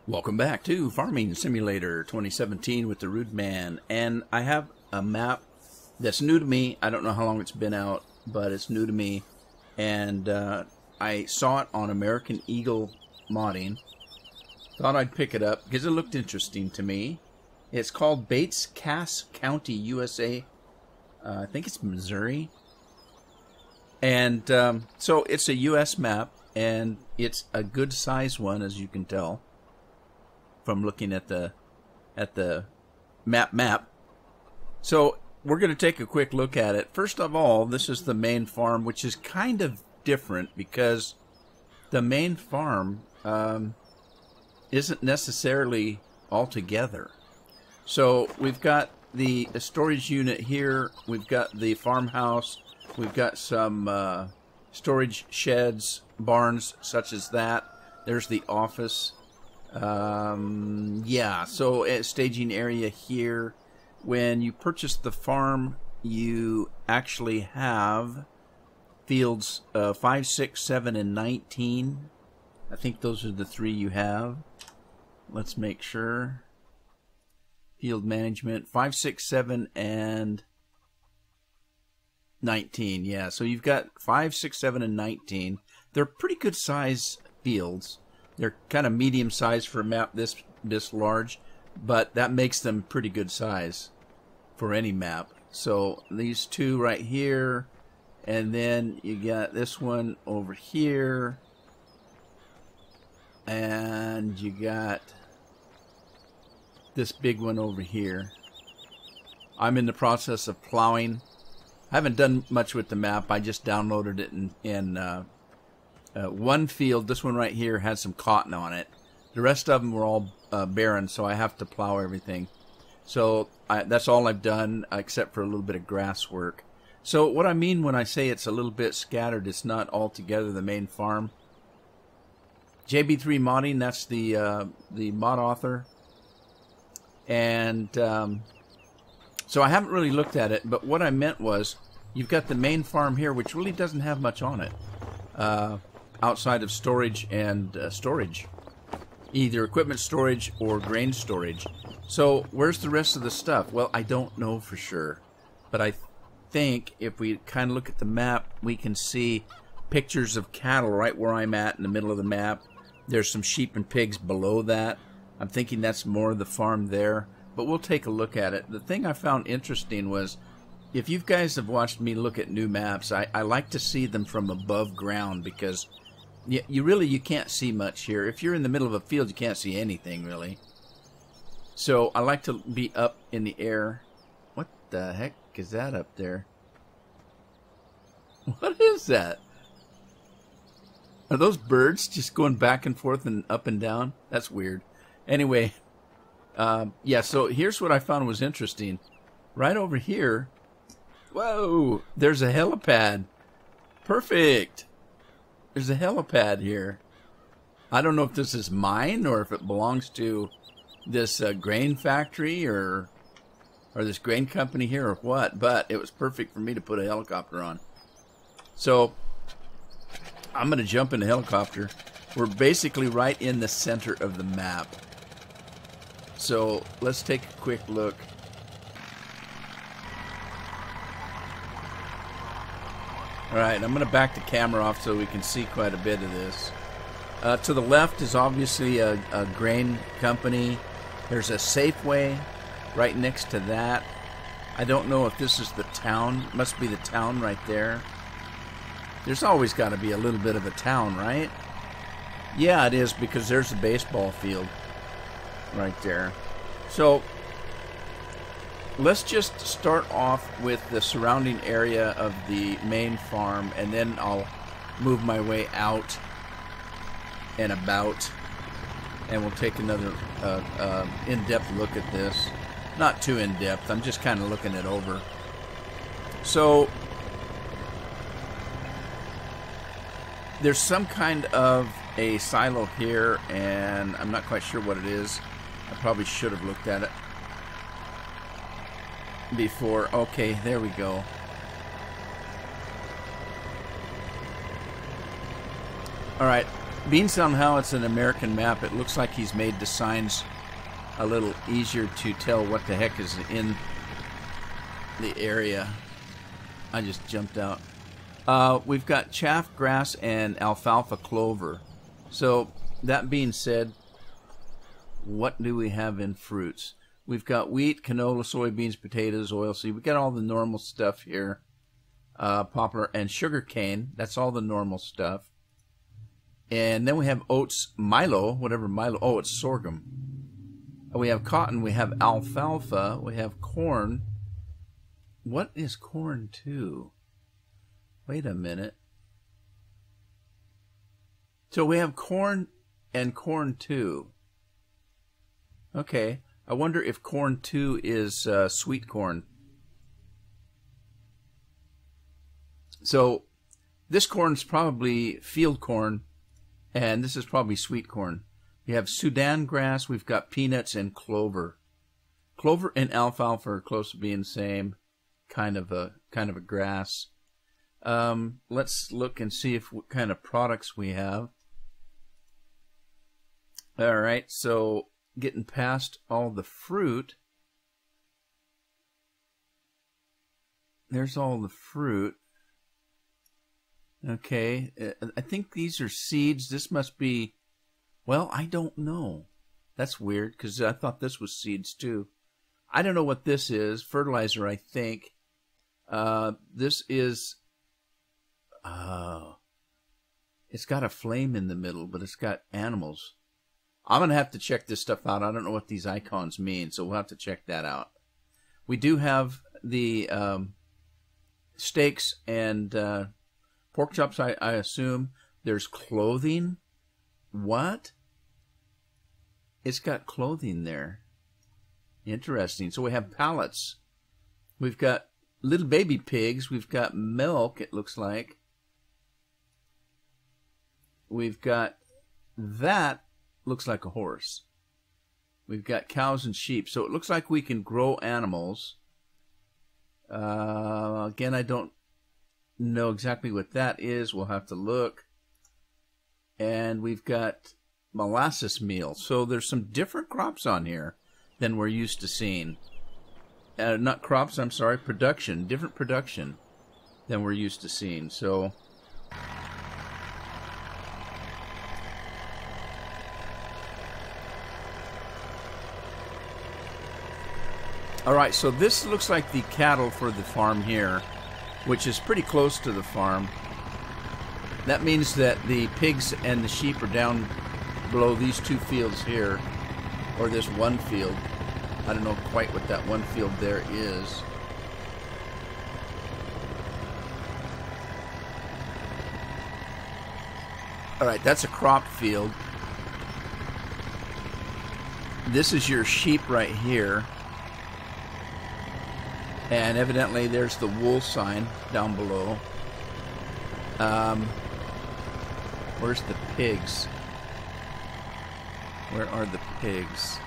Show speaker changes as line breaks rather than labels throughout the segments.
Welcome back to Farming Simulator 2017 with the Rude Man, and I have a map that's new to me. I don't know how long it's been out, but it's new to me, and I saw it on American Eagle Modding. Thought I'd pick it up because it looked interesting to me. It's called Bates Cass County, USA. I think it's Missouri. And so it's a US map, and it's a good size one, as you can tell from looking at the map. So we're going to take a quick look at it. First of all, this is the main farm, which is kind of different because the main farm isn't necessarily all together. So we've got the storage unit here, we've got the farmhouse, we've got some storage sheds, barns such as that. There's the office. Yeah, so a staging area here. When you purchase the farm, you actually have fields 5, 6, 7, and 19. I think those are the three you have. Let's make sure. Field management 5, 6, 7, and 19. Yeah, so you've got 5, 6, 7, and 19. They're pretty good size fields. They're kind of medium size for a map this large, but that makes them pretty good size for any map. So these two right here, and then you got this one over here, and you got this big one over here. I'm in the process of plowing. I haven't done much with the map. I just downloaded it in one field. This one right here had some cotton on it. The rest of them were all barren, so I have to plow everything. So that's all I've done, except for a little bit of grass work. So what I mean when I say it's a little bit scattered, it's not all together the main farm. JB3 Modding, that's the mod author. And so I haven't really looked at it, but what I meant was you've got the main farm here, which really doesn't have much on it. Outside of storage and storage, either equipment storage or grain storage. So where's the rest of the stuff? Well, I don't know for sure, but I think if we kind of look at the map, we can see pictures of cattle right where I'm at in the middle of the map. There's some sheep and pigs below that. I'm thinking that's more of the farm there, but we'll take a look at it. The thing I found interesting was, if you guys have watched me look at new maps, I like to see them from above ground, because you can't see much here. If you're in the middle of a field, you can't see anything really. So I like to be up in the air. What the heck is that up there? What is that? Are those birds just going back and forth and up and down? That's weird. Anyway, yeah, so here's what I found was interesting. Right over here, whoa, there's a helipad. Perfect. There's a helipad here. I don't know if this is mine or if it belongs to this grain factory or this grain company here or what, but it was perfect for me to put a helicopter on. So I'm going to jump in the helicopter. We're basically right in the center of the map. So let's take a quick look. Alright, I'm going to back the camera off so we can see quite a bit of this. To the left is obviously a grain company. There's a Safeway right next to that. I don't know if this is the town. It must be the town right there. There's always got to be a little bit of a town, right? Yeah, it is, because there's a baseball field right there. So let's just start off with the surrounding area of the main farm, and then I'll move my way out and about, and we'll take another in-depth look at this. Not too in-depth, I'm just kind of looking it over. So there's some kind of a silo here, and I'm not quite sure what it is. I probably should have looked at it before. Okay, there we go. Alright, Being somehow it's an American map, it looks like he's made the signs a little easier to tell what the heck is in the area. I just jumped out. We've got chaff grass and alfalfa clover. So that being said, what do we have in fruits? We've got wheat, canola, soybeans, potatoes, oilseed. We've got all the normal stuff here. Poplar and sugar cane. That's all the normal stuff. And then we have oats, Milo, whatever Milo. Oh, it's sorghum. We have cotton. We have alfalfa. We have corn. What is corn too? Wait a minute. So we have corn and corn too. Okay. I wonder if corn too is sweet corn. So this corn's probably field corn, and this is probably sweet corn. We have Sudan grass, we've got peanuts and clover. Clover and alfalfa are close to being the same kind of a grass. Let's look and see what kind of products we have. All right, so getting past all the fruit. There's all the fruit. Okay, I think these are seeds. This must be, well, I don't know. That's weird because I thought this was seeds too. I don't know what this is. Fertilizer, I think. This is, it's got a flame in the middle, but it's got animals. I'm going to have to check this stuff out. I don't know what these icons mean, so we'll have to check that out. We do have the steaks and pork chops, I assume. There's clothing. What? It's got clothing there. Interesting. So we have pallets. We've got little baby pigs. We've got milk, it looks like. We've got that. Looks like a horse. We've got cows and sheep. So it looks like we can grow animals. Again, I don't know exactly what that is. We'll have to look. And we've got molasses meal. So there's some different crops on here than we're used to seeing. Not crops, I'm sorry, production. Different production than we're used to seeing. So alright, so this looks like the cattle for the farm here, which is pretty close to the farm. That means that the pigs and the sheep are down below these two fields here, or this one field. I don't know quite what that one field there is. Alright, that's a crop field. This is your sheep right here. And evidently there's the wool sign down below. Where's the pigs? Where are the pigs?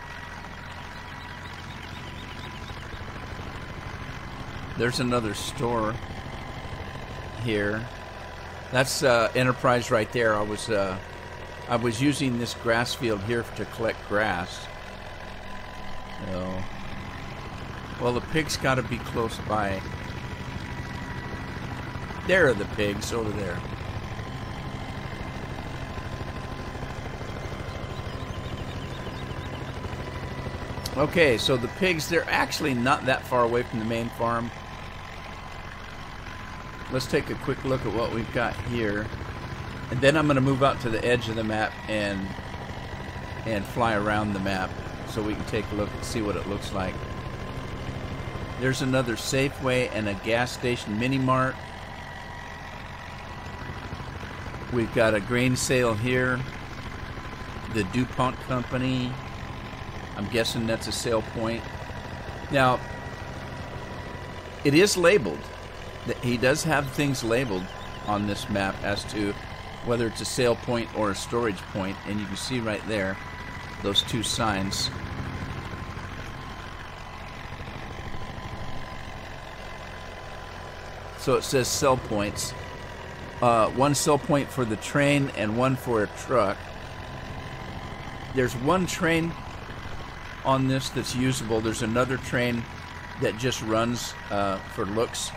There's another store here. That's Enterprise right there. I was using this grass field here to collect grass. So, well, the pigs got to be close by. There are the pigs over there. Okay, so the pigs, they're actually not that far away from the main farm. Let's take a quick look at what we've got here. And then I'm going to move out to the edge of the map and fly around the map so we can take a look and see what it looks like. There's another Safeway and a gas station mini-mart. We've got a grain sale here. The DuPont Company. I'm guessing that's a sale point. Now, it is labeled. He does have things labeled on this map as to whether it's a sale point or a storage point, and you can see right there those two signs. So it says sell points. one sell point for the train and one for a truck. There's one train on this that's usable. There's another train that just runs for looks.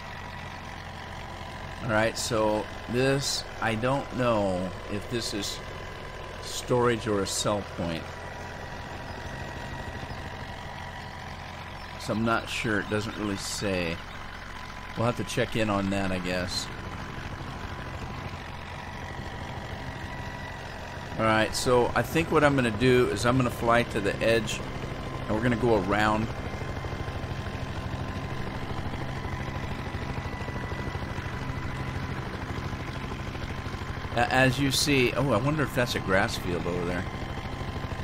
Alright, so this, I don't know if this is storage or a sell point. So I'm not sure. It doesn't really say. We'll have to check in on that, I guess. Alright, so I think what I'm going to do is I'm going to fly to the edge and we're going to go around. As you see, oh, I wonder if that's a grass field over there.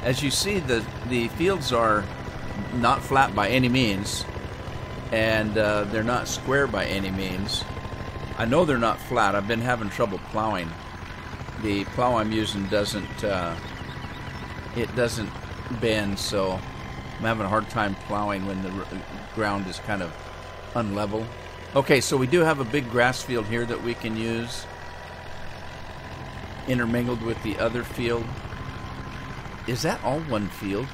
As you see, the fields are not flat by any means, and they're not square by any means. I know they're not flat. I've been having trouble plowing. The plow I'm using doesn't bend, so I'm having a hard time plowing when the ground is kind of unlevel. Okay, so we do have a big grass field here that we can use, intermingled with the other field. Is that all one field?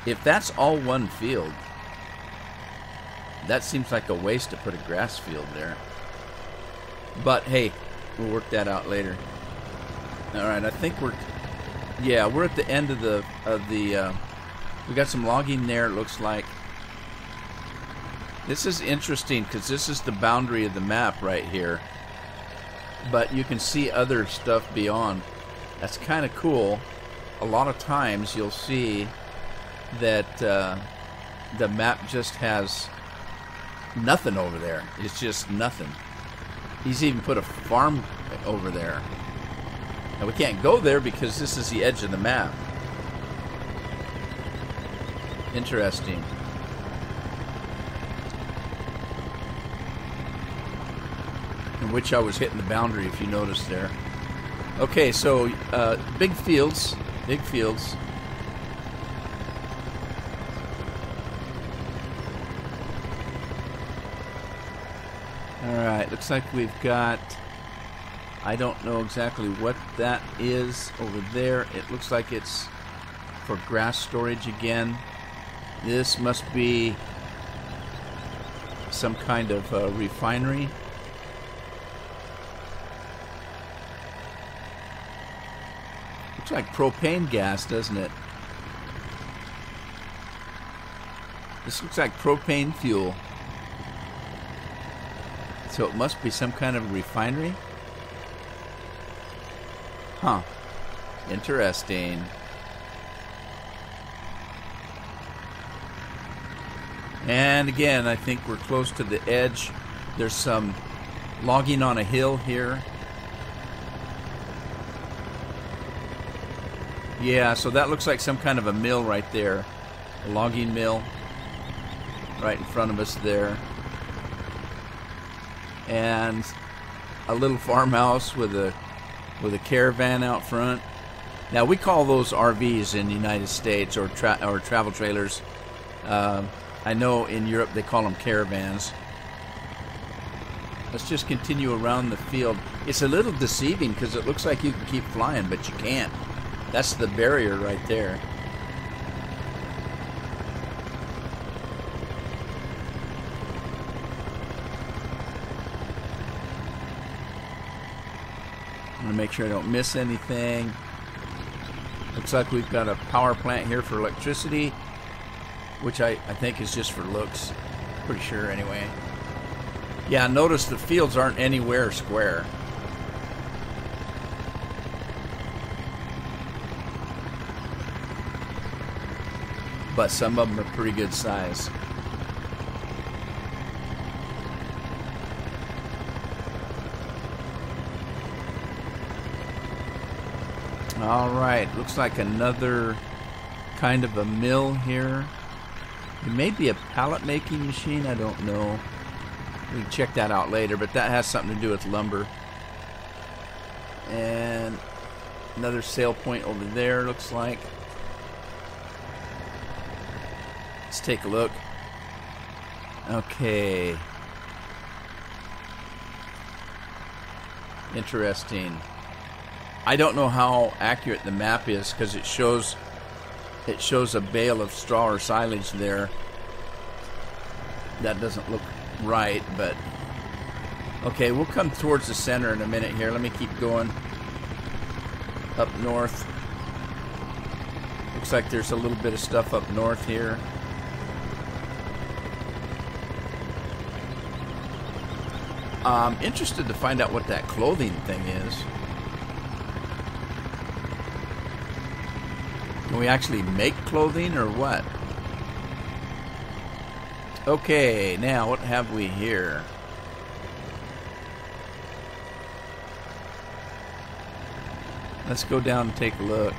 If that's all one field, that seems like a waste to put a grass field there. But hey, we'll work that out later. Alright, I think we're at the end of the we got some logging there, it looks like. This is interesting because this is the boundary of the map right here. But you can see other stuff beyond. That's kind of cool. A lot of times you'll see that the map just has nothing over there. It's just nothing. He's even put a farm over there. Now we can't go there because this is the edge of the map. Interesting. In which I was hitting the boundary, if you notice there. Okay, so big fields. Big fields. Alright, looks like we've got, I don't know exactly what that is over there. It looks like it's for grass storage again. This must be some kind of refinery. Looks like propane gas, doesn't it? This looks like propane fuel. So it must be some kind of refinery? Huh. Interesting. And again, I think we're close to the edge. There's some logging on a hill here. Yeah, so that looks like some kind of a mill right there. A logging mill right in front of us there. And a little farmhouse with a caravan out front. Now we call those RVs in the United States, or travel trailers. I know in Europe they call them caravans. Let's just continue around the field. It's a little deceiving because it looks like you can keep flying, but you can't. That's the barrier right there. I'm going to make sure I don't miss anything. Looks like we've got a power plant here for electricity, which I think is just for looks. Pretty sure anyway. Yeah, notice the fields aren't anywhere square. But some of them are pretty good size. Alright, looks like another kind of a mill here. It may be a pallet making machine, I don't know. We can check that out later, but that has something to do with lumber. And another sale point over there, looks like. Let's take a look. Okay. Interesting. I don't know how accurate the map is because it shows a bale of straw or silage there. That doesn't look right, but okay, we'll come towards the center in a minute here. Let me keep going up north. Looks like there's a little bit of stuff up north here. I'm interested to find out what that clothing thing is. Can we actually make clothing or what? Okay, now what have we here? Let's go down and take a look.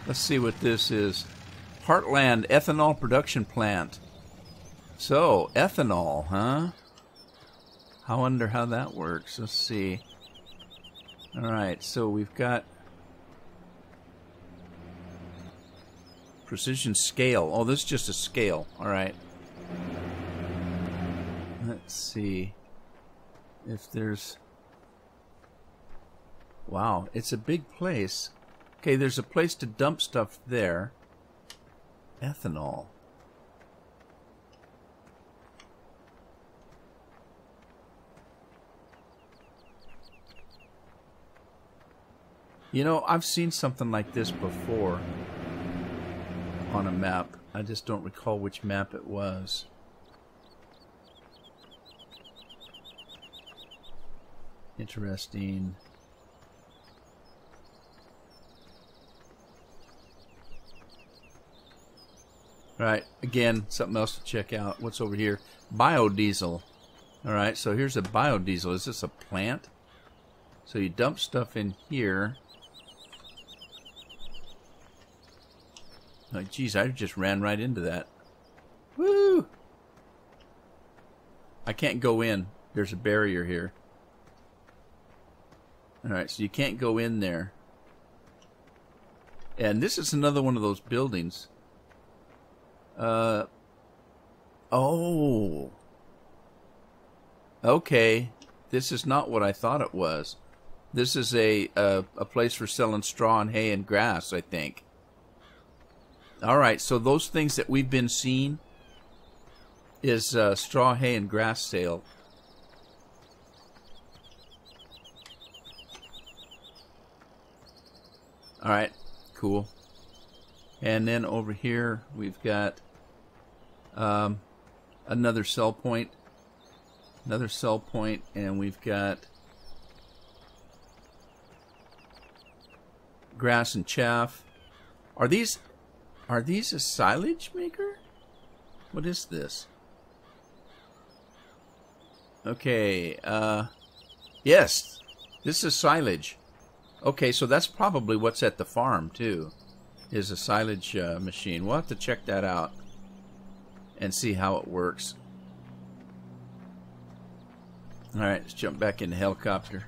Let's see what this is. Heartland ethanol production plant. So, ethanol, huh? I wonder how that works. Let's see. Alright, so we've got precision scale. Oh, this is just a scale. Alright. Let's see if there's... Wow, it's a big place. Okay, there's a place to dump stuff there. Ethanol. You know, I've seen something like this before on a map. I just don't recall which map it was. Interesting. Alright, again, something else to check out. What's over here? Biodiesel. Alright, so here's a biodiesel. Is this a plant? So you dump stuff in here. Oh, geez, I just ran right into that. Woo! I can't go in. There's a barrier here. Alright, so you can't go in there. And this is another one of those buildings. Oh. Okay. This is not what I thought it was. This is a place for selling straw and hay and grass, I think. Alright, so those things that we've been seeing is straw, hay, and grass sale. Alright, cool. And then over here we've got another sell point. Another sell point, and we've got grass and chaff. Are these a silage maker? What is this? Okay, yes, this is silage. Okay, so that's probably what's at the farm too, is a silage machine. We'll have to check that out and see how it works. Alright, let's jump back in the helicopter.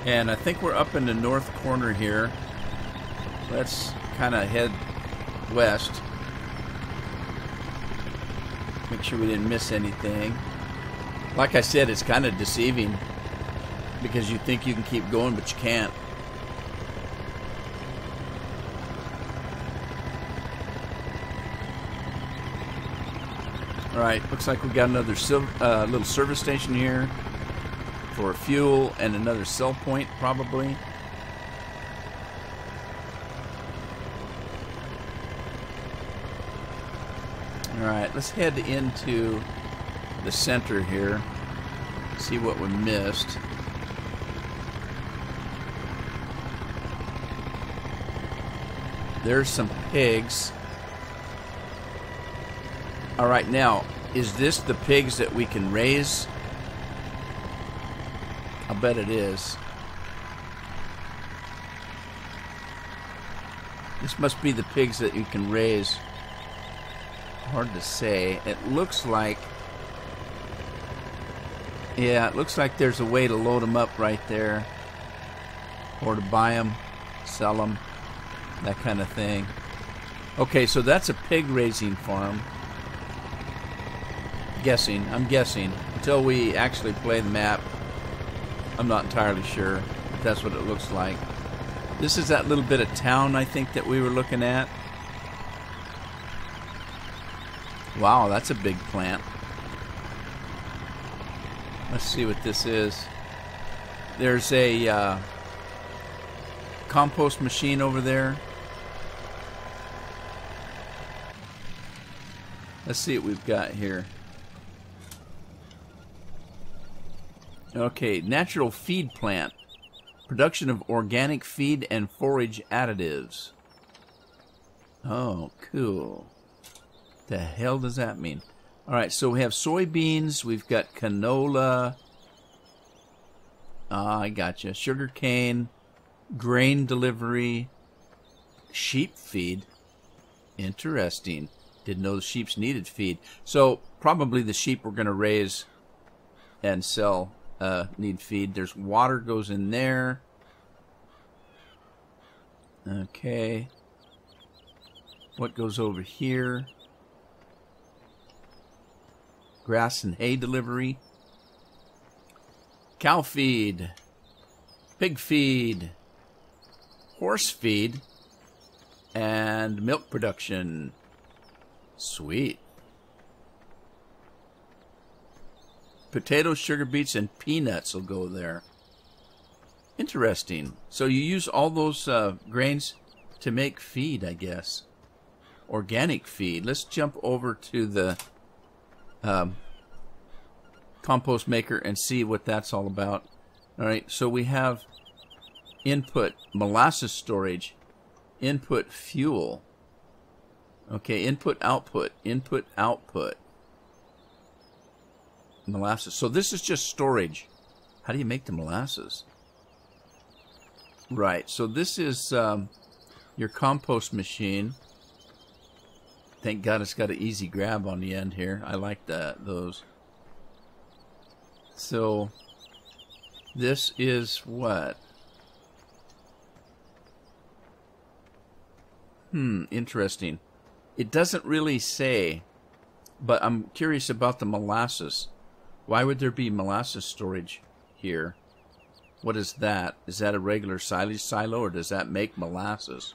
And I think we're up in the north corner here. Let's kind of head west. Make sure we didn't miss anything. Like I said, it's kind of deceiving because you think you can keep going, but you can't. Alright, looks like we got another little service station here for fuel and another sell point, probably. Alright, let's head into the center here, see what we missed. There's some pigs. Alright, now, is this the pigs that we can raise? I'll bet it is. This must be the pigs that you can raise. Hard to say. It looks like... Yeah, it looks like there's a way to load them up right there. Or to buy them, sell them, that kind of thing. Okay, so that's a pig raising farm. I'm guessing. Until we actually play the map, I'm not entirely sure. But that's what it looks like. This is that little bit of town, I think, that we were looking at. Wow, that's a big plant. Let's see what this is. There's a compost machine over there. Let's see what we've got here. Okay, natural feed plant. Production of organic feed and forage additives. Oh, cool. The hell does that mean? Alright, so we have soybeans, we've got canola. I gotcha. Sugar cane, grain delivery, sheep feed. Interesting. Didn't know the sheep needed feed. So probably the sheep we're going to raise and sell need feed. There's water goes in there. Okay. What goes over here? Grass and hay delivery. Cow feed. Pig feed. Horse feed. And milk production. Sweet. Potatoes, sugar beets, and peanuts will go there. Interesting. So you use all those grains to make feed, I guess. Organic feed. Let's jump over to the Compost Maker and see what that's all about. Alright, so we have input, molasses storage, input fuel. Okay, input, output, molasses. So this is just storage. How do you make the molasses? Right, so this is your compost machine. Thank God it's got an easy grab on the end here. I like those. So this is what? Interesting. It doesn't really say, but I'm curious about the molasses. Why would there be molasses storage here? What is that? Is that a regular silage silo, or does that make molasses?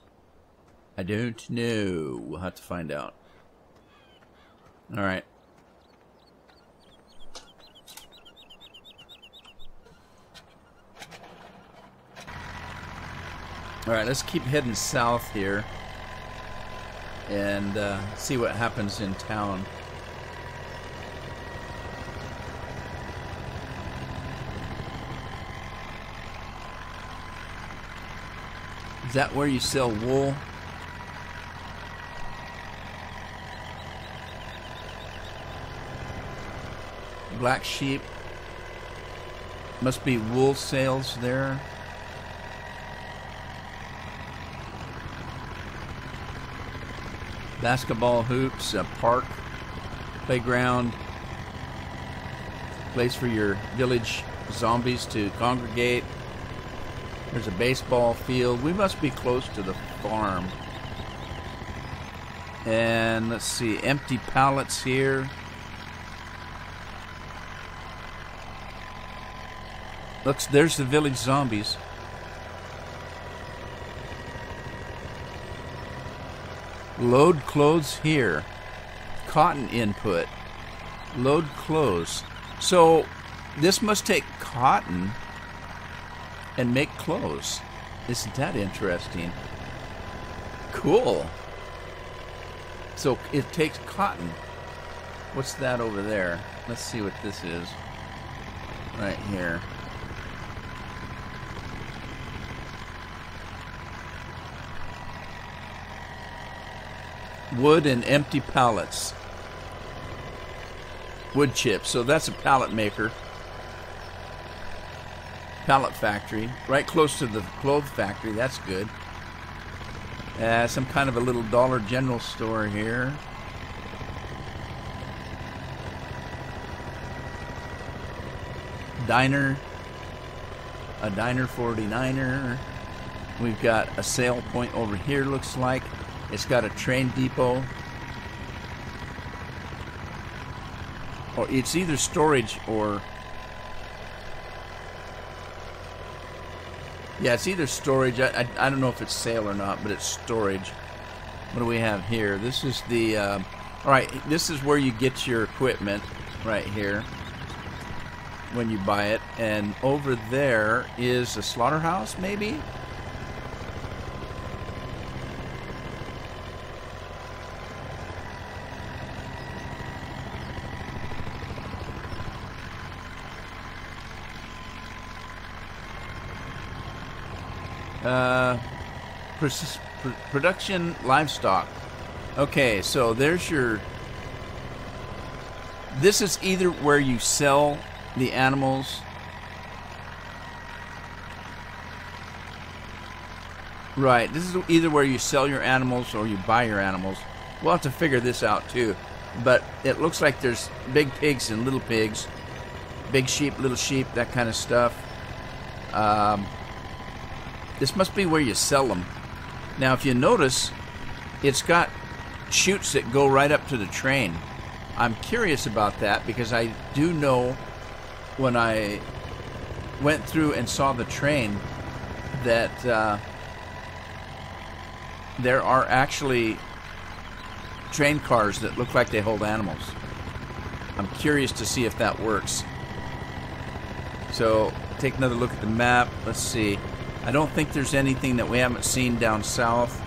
I don't know. We'll have to find out. Alright. Alright, let's keep heading south here and see what happens in town. Is that where you sell wool? Black sheep. Must be wool sales there. Basketball hoops, a park, playground, place for your village zombies to congregate. There's a baseball field. We must be close to the farm. And let's see, empty pallets here. Looks, there's the village zombies. Load clothes here. Cotton input. Load clothes. So this must take cotton and make clothes. Isn't that interesting? Cool. So it takes cotton. What's that over there? Let's see what this is. Right here. Wood and empty pallets. Wood chips. So that's a pallet maker. Pallet factory. Right close to the clothes factory. That's good. Some kind of a little Dollar General store here. diner, a diner 49er. We've got a sale point over here, looks like. It's got a train depot. Or it's either storage or... Yeah, it's either storage. I don't know if it's sale or not, but it's storage. What do we have here? This is the... Alright, this is where you get your equipment, right here, when you buy it. And over there is a slaughterhouse, maybe? Production livestock. Okay, so there's your... This is either where you sell the animals. Right, this is either where you sell your animals or you buy your animals. We'll have to figure this out too. But it looks like there's big pigs and little pigs. Big sheep, little sheep, that kind of stuff. This must be where you sell them. Now, if you notice, it's got chutes that go right up to the train. I'm curious about that because I do know when I went through and saw the train that there are actually train cars that look like they hold animals. I'm curious to see if that works. So, take another look at the map. Let's see. I don't think there's anything that we haven't seen down south.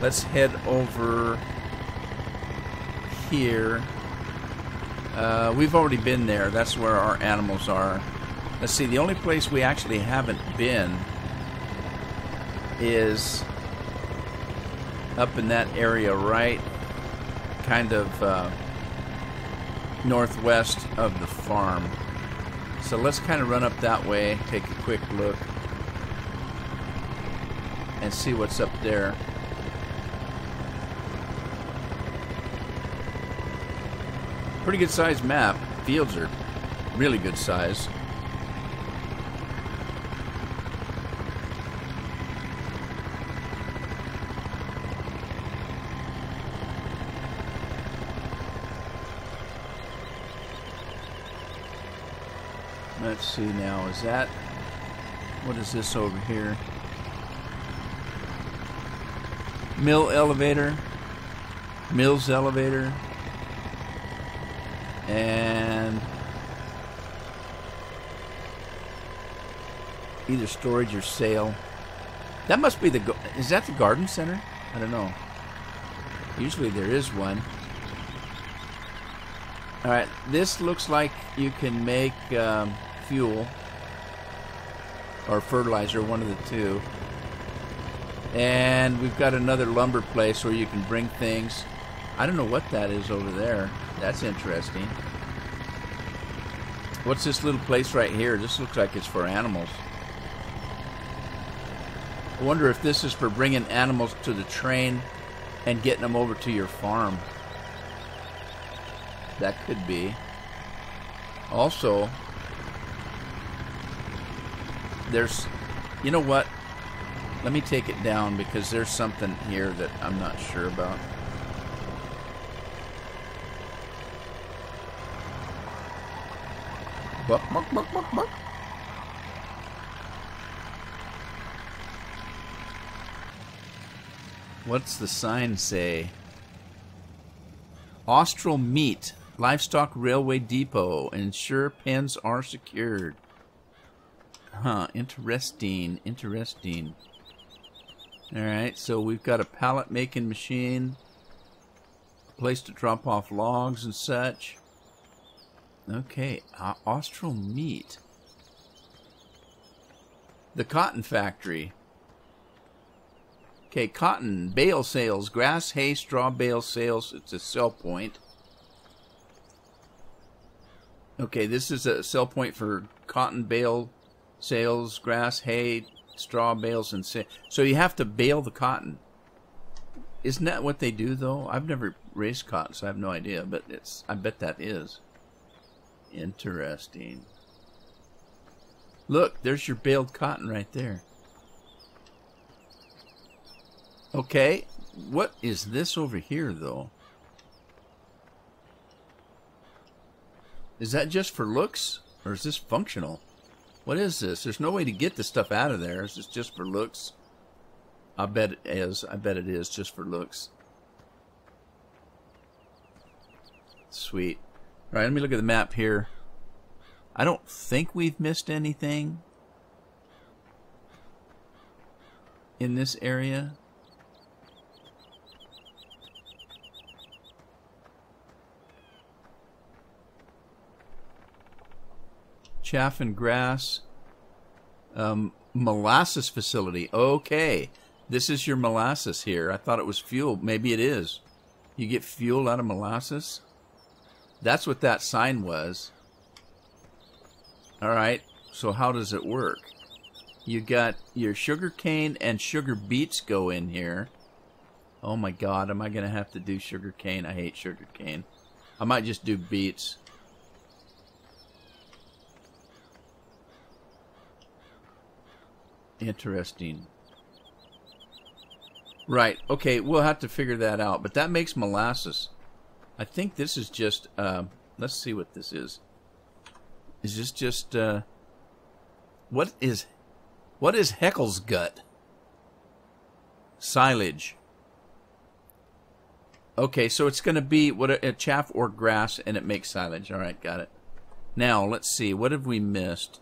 Let's head over here. We've already been there. That's where our animals are. Let's see. The only place we actually haven't been is up in that area, right? Kind of northwest of the farm. So let's kind of run up that way, take a quick look, and see what's up there. Pretty good sized map. Fields are really good size. Let's see now, is that... What is this over here? Mill elevator. Mills elevator. And... either storage or sale. That must be the... Is that the garden center? I don't know. Usually there is one. Alright, this looks like you can make fuel or fertilizer, one of the two. And we've got another lumber place where you can bring things. I don't know what that is over there. That's interesting. What's this little place right here? This looks like it's for animals. I wonder if this is for bringing animals to the train and getting them over to your farm. That could be. Also, there's... You know what? Let me take it down because there's something here that I'm not sure about. Buck, buck, buck, buck, buck. What's the sign say? Austral Meat, Livestock Railway Depot. Ensure pens are secured. Huh, interesting, interesting. Alright, so we've got a pallet making machine. A place to drop off logs and such. Okay, Austral Meat. The cotton factory. Okay, cotton, bale sales, grass, hay, straw bale sales. It's a sell point. Okay, this is a sell point for cotton bale sales, grass, hay, straw bales, and so you have to bale the cotton. Isn't that what they do, though? I've never raised cotton, so I have no idea, but I bet that is. Interesting. Look, there's your baled cotton right there. Okay, what is this over here, though? Is that just for looks, or is this functional? What is this? There's no way to get the stuff out of there. Is this just for looks? I bet it is. I bet it is just for looks. Sweet. All right, let me look at the map here. I don't think we've missed anything in this area. Chaffin grass. Molasses facility. Okay. This is your molasses here. I thought it was fuel. Maybe it is. You get fuel out of molasses? That's what that sign was. Alright. So how does it work? You got your sugar cane and sugar beets go in here. Oh my god. Am I going to have to do sugar cane? I hate sugar cane. I might just do beets. Interesting. Right. Okay, we'll have to figure that out. But that makes molasses. I think this is just, let's see what this is. Is this just, what is Heckle's gut? Silage. Okay, so it's going to be a chaff or grass, and it makes silage. All right, got it. Now, let's see. What have we missed?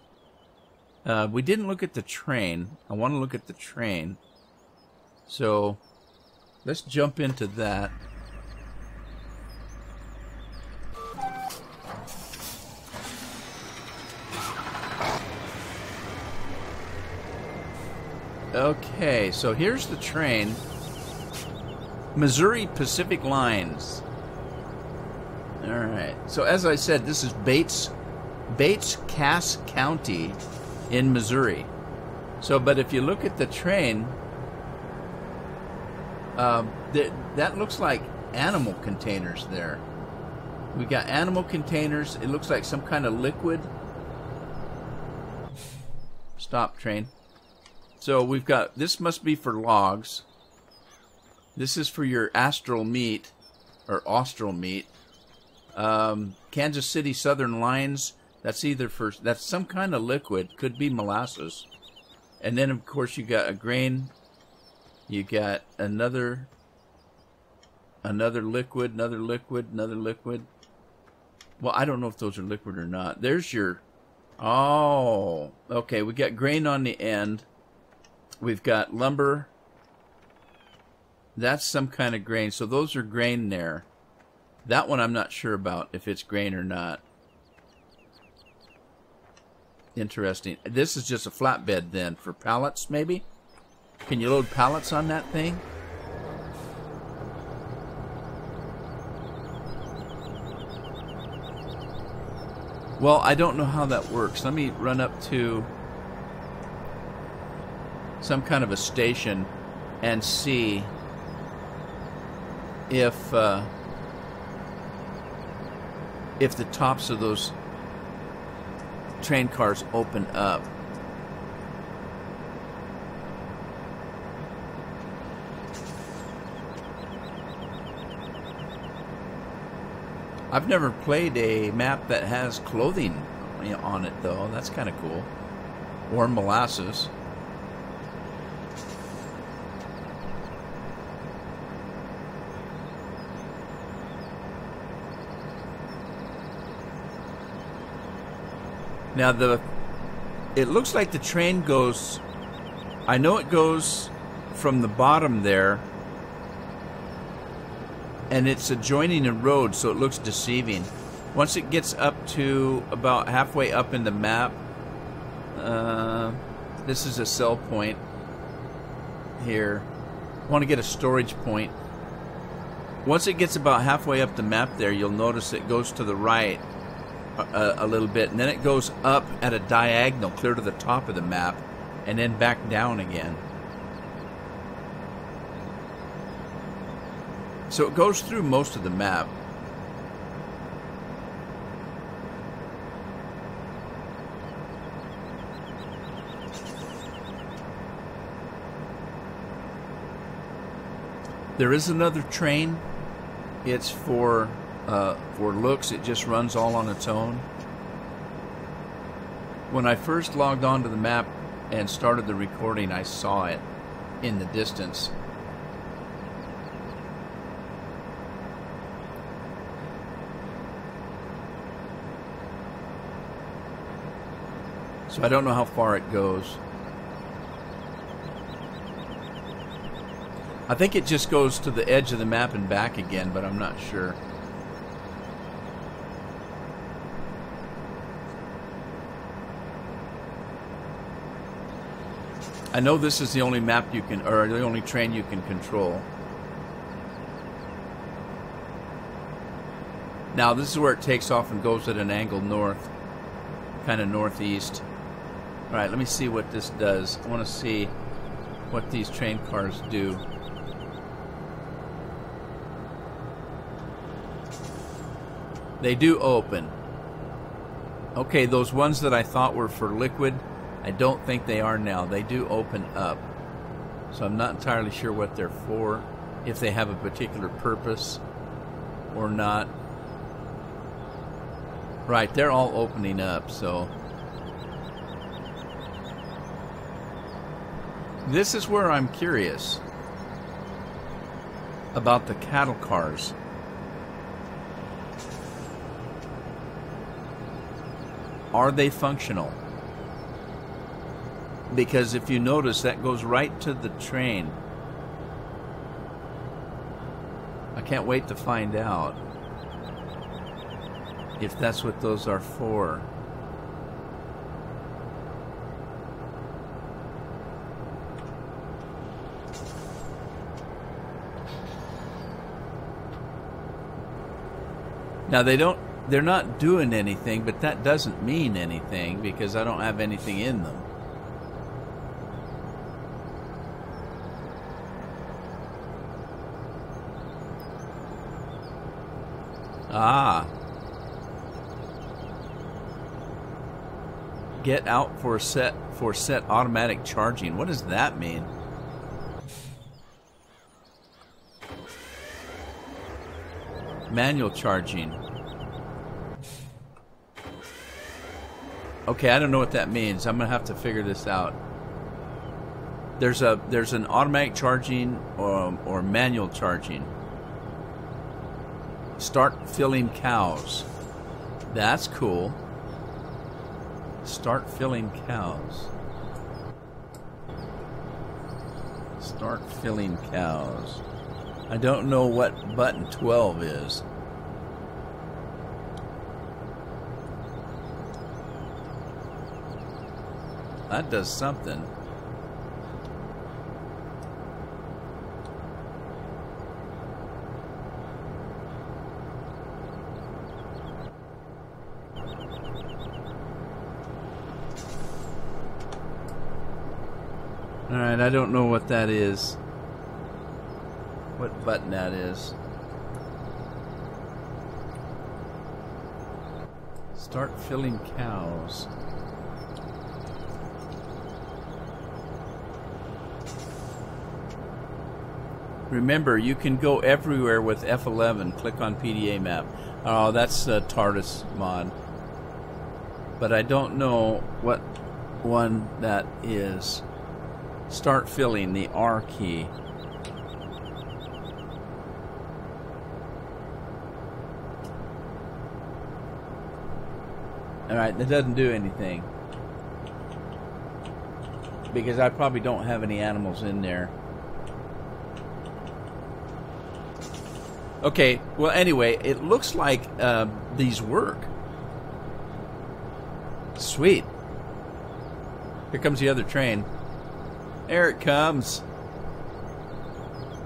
We didn't look at the train. I want to look at the train. So, let's jump into that. Okay, so here's the train. Missouri Pacific Lines. Alright, so as I said, this is Bates, Cass County in Missouri. So, but if you look at the train, that looks like animal containers there. We got animal containers. It looks like some kind of liquid. Stop, train. So we've got, this must be for logs. This is for your astral meat, or austral meat. Kansas City Southern Lines, that's either for, that's some kind of liquid, could be molasses. And then of course you got a grain, you got another liquid, another liquid, another liquid. Well, I don't know if those are liquid or not. There's your, oh, okay, we got grain on the end. We've got lumber. That's some kind of grain. So those are grain there. That one I'm not sure about if it's grain or not. Interesting. This is just a flatbed then for pallets maybe? Can you load pallets on that thing? Well, I don't know how that works. Let me run up to some kind of a station and see if the tops of those train cars open up. I've never played a map that has clothing on it though. That's kind of cool. Or molasses. Now it looks like the train goes, I know it goes from the bottom there, and it's adjoining a road, so it looks deceiving. Once it gets up to about halfway up in the map, this is a sell point here. I want to get a storage point. Once it gets about halfway up the map there, you'll notice it goes to the right a little bit, and then it goes up at a diagonal clear to the top of the map, and then back down again. So it goes through most of the map. There is another train. It's for looks. It just runs all on its own. When I first logged onto the map and started the recording, I saw it in the distance. So I don't know how far it goes. I think it just goes to the edge of the map and back again, but I'm not sure. I know this is the only map you can, or the only train you can control. Now this is where it takes off and goes at an angle north, kind of northeast. All right, let me see what this does. I want to see what these train cars do. They do open. Okay, those ones that I thought were for liquid, I don't think they are now. They do open up. So I'm not entirely sure what they're for, if they have a particular purpose or not. Right, they're all opening up, so. This is where I'm curious about the cattle cars. Are they functional? Because if you notice, that goes right to the train. I can't wait to find out if that's what those are for. Now they're not doing anything, but that doesn't mean anything because I don't have anything in them. Ah. Get out for set automatic charging. What does that mean? Manual charging. Okay, I don't know what that means. I'm gonna have to figure this out. There's an automatic charging or manual charging. Start filling cows. That's cool. Start filling cows. Start filling cows. I don't know what button 12 is. That does something. Alright, I don't know what that is. What button that is. Start filling cows. Remember, you can go everywhere with F11. Click on PDA map. Oh, that's a TARDIS mod. But I don't know what one that is. Start filling, the R key. Alright, that doesn't do anything. Because I probably don't have any animals in there. Okay, well anyway, it looks like these work. Sweet. Here comes the other train. There it comes.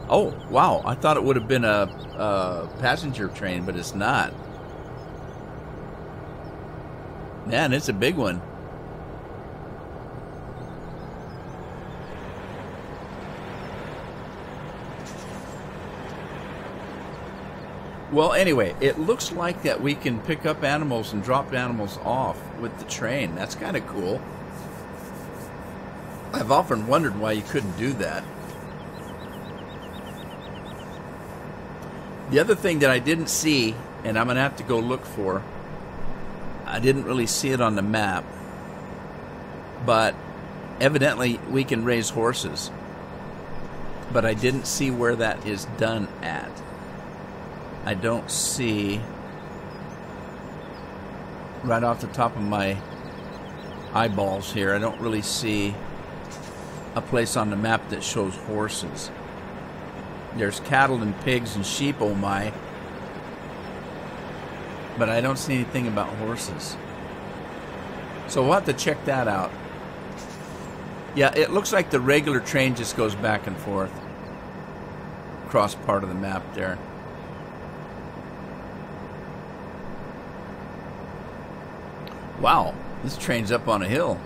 Oh, wow. I thought it would have been a passenger train, but it's not. Man, it's a big one. Well, anyway, it looks like that we can pick up animals and drop animals off with the train. That's kind of cool. I've often wondered why you couldn't do that. The other thing that I didn't see, and I'm going to have to go look for, I didn't really see it on the map, but evidently we can raise horses. But I didn't see where that is done at. I don't see, right off the top of my eyeballs here, I don't really see a place on the map that shows horses. There's cattle and pigs and sheep, oh my. But I don't see anything about horses. So we'll have to check that out. Yeah, it looks like the regular train just goes back and forth across part of the map there. Wow, this train's up on a hill.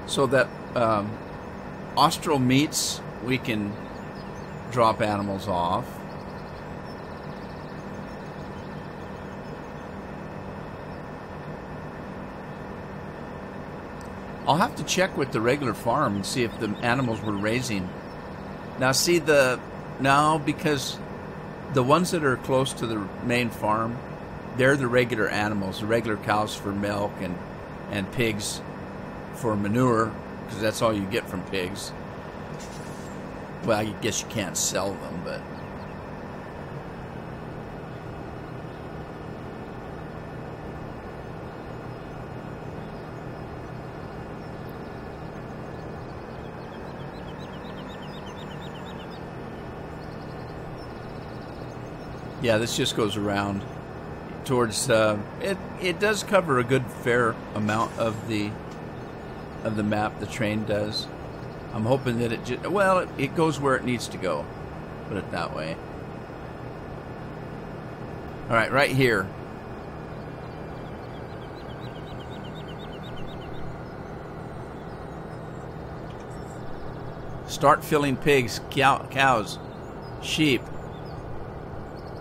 So that Austral meats, we can drop animals off. I'll have to check with the regular farm and see if the animals were raising. Now see because the ones that are close to the main farm, they're the regular animals, the regular cows for milk and pigs for manure, because that's all you get from pigs. Well, I guess you can't sell them, but yeah, this just goes around towards it does cover a good fair amount of the map, the train does. I'm hoping that it goes where it needs to go, put it that way. All right, right here. Start filling pigs, cows, sheep.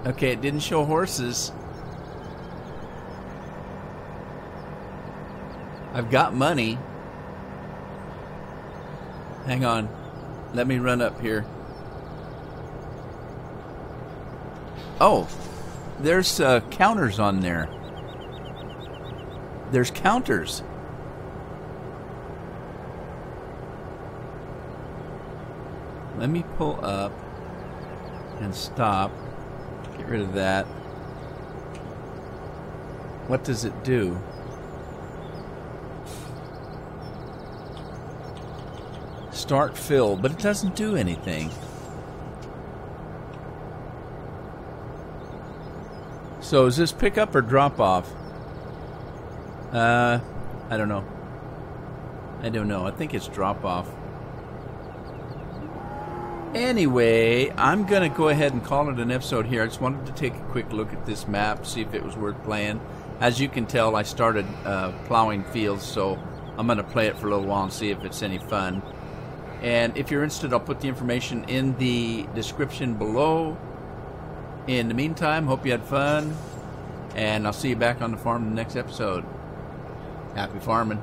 Okay, it didn't show horses. I've got money. Hang on. Let me run up here. Oh, there's counters on there. There's counters. Let me pull up and stop. Get rid of that. What does it do? Start fill, but it doesn't do anything. So is this pick up or drop off? I don't know. I think it's drop off. Anyway, I'm going to go ahead and call it an episode here. I just wanted to take a quick look at this map, see if it was worth playing. As you can tell, I started plowing fields, so I'm going to play it for a little while and see if it's any fun. And if you're interested, I'll put the information in the description below. In the meantime, hope you had fun, and I'll see you back on the farm in the next episode. Happy farming.